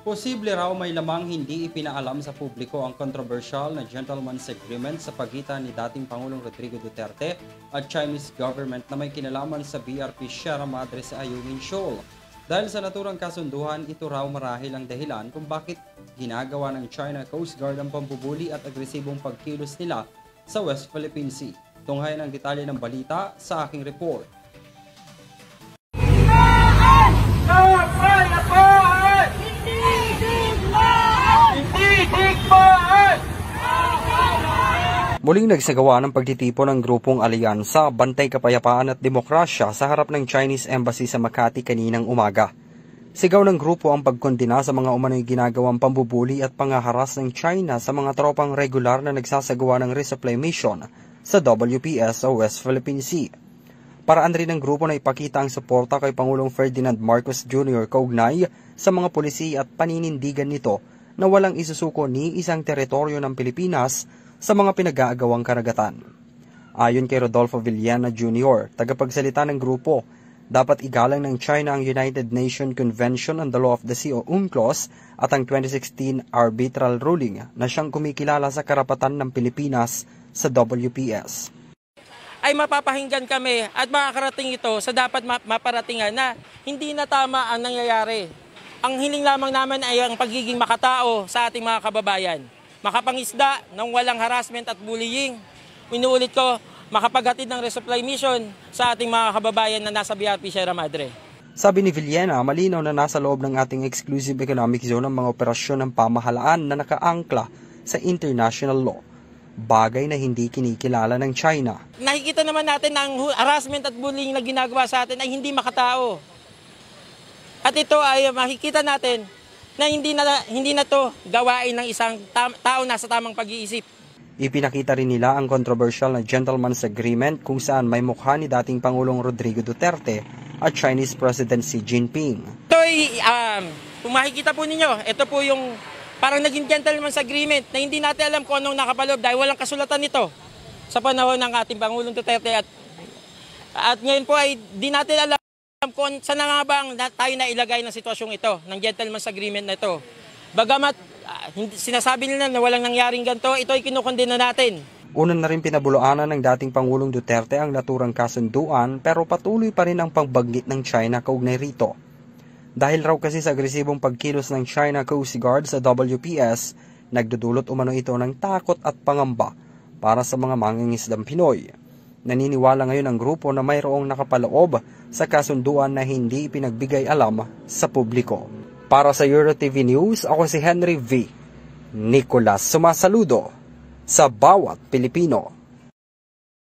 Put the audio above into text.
Posible raw may lamang hindi ipinaalam sa publiko ang controversial na gentleman's agreement sa pagitan ni dating Pangulong Rodrigo Duterte at Chinese government na may kinalaman sa BRP Sierra Madre sa Ayungin Shoal. Dahil sa naturang kasunduhan, ito raw marahil ang dahilan kung bakit ginagawa ng China Coast Guard ang pambubuli at agresibong pagkilos nila sa West Philippine Sea. Tunghayan ang detalye ng balita sa aking report. Muling nagsagawa ng pagtitipon ng grupong Alyansa, Bantay Kapayapaan at Demokrasya sa harap ng Chinese Embassy sa Makati kaninang umaga. Sigaw ng grupo ang pagkondena sa mga umano'y ginagawang pambubuli at pangaharas ng China sa mga tropang regular na nagsasagawa ng resupply mission sa WPS o West Philippine Sea. Paraan rin ng grupo na ipakita ang suporta kay Pangulong Ferdinand Marcos Jr. kaugnay sa mga polisi at paninindigan nito na walang isusuko ni isang teritoryo ng Pilipinas sa mga pinag-aagawang karagatan. Ayon kay Rodolfo Villena Jr., tagapagsalita ng grupo, dapat igalang ng China ang United Nations Convention on the Law of the Sea o UNCLOS at ang 2016 arbitral ruling na siyang kumikilala sa karapatan ng Pilipinas sa WPS. Ay mapapahinggan kami at makakarating ito sa dapat maparatingan na hindi na tama ang nangyayari. Ang hiling lamang naman ay ang pagiging makatao sa ating mga kababayan. Makapangisda ng walang harassment at bullying. Inuulit ko, makapaghatid ng resupply mission sa ating mga kababayan na nasa BRP Sierra Madre. Sabi ni Villena, malinaw na nasa loob ng ating exclusive economic zone ang mga operasyon ng pamahalaan na nakaangkla sa international law. Bagay na hindi kinikilala ng China. Nakikita naman natin na ang harassment at bullying na ginagawa sa atin ay hindi makatao. At ito ay makikita natin na hindi na to gawain ng isang tao na sa tamang pag-iisip. Ipinakita rin nila ang controversial na gentleman's agreement kung saan may mukha ni dating Pangulong Rodrigo Duterte at Chinese President Xi Jinping. Ito ay, kung makikita po ninyo, ito po yung parang naging gentleman's agreement na hindi natin alam kung anong nakapaloob dahil walang kasulatan nito sa panahon ng ating Pangulong Duterte at ngayon po ay di natin alam kung saan nga bang tayo na ilagay ng sitwasyong ito, ng gentleman's agreement na ito. Bagamat sinasabi nila na walang nangyaring ganito, ito ay kinukondena natin. Una na rin pinabulaanan ng dating Pangulong Duterte ang naturang kasunduan pero patuloy pa rin ang pagbanggit ng China kaugnay rito. Dahil raw kasi sa agresibong pagkilos ng China Coast Guard sa WPS, nagdudulot umano ito ng takot at pangamba para sa mga mangingisdang Pinoy. Naniniwala ngayon ang grupo na mayroong nakapaloob sa kasunduan na hindi ipinagbigay alam sa publiko. Para sa EuroTV News, ako si Henry V. Nicolas, sumasaludo sa bawat Pilipino.